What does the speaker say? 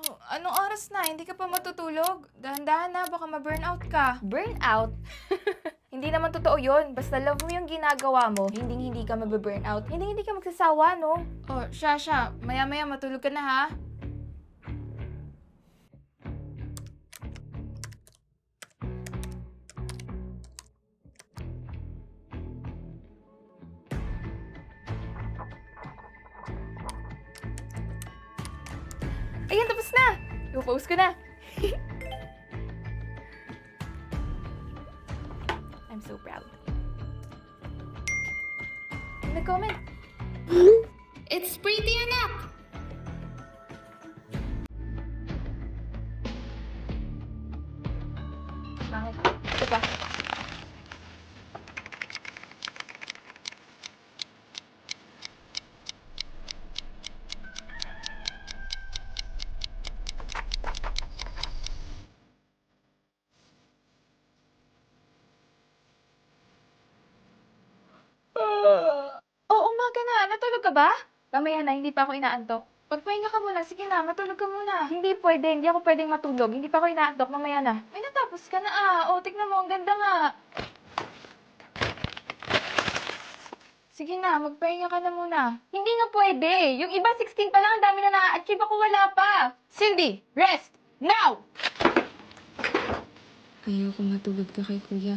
Oh, anong oras na? Hindi ka pa matutulog? Dahan-dahan na, baka ma-burnout ka. Burnout? Hindi naman totoo yun. Basta love mo yung ginagawa mo, hindi ka mababurnout. Hindi ka magsasawa, no? Oh, Shasha, maya-maya matulog ka na ha. Ayun, tapos na! I-post ko na. I'm so proud. Nag-comment. It's pretty, anak! Bakit? Ito pa. Oh, umaga na. Natulog ka ba? Mamaya na, hindi pa ako inaantok. Pagpahinga ka muna. Sige na, matulog ka muna. Hindi pwede, hindi ako pwedeng matulog. Hindi pa ako inaantok, mamaya na. Ay, natapos ka na ah. Oh, tignan mo. Ang ganda nga. Sige na, magpahinga ka na muna. Hindi nga pwede. Yung iba 16 pa lang, ang dami na na-achieve. Ako wala pa. Cindy, rest! Now! Ayoko matulog ka kay kuya.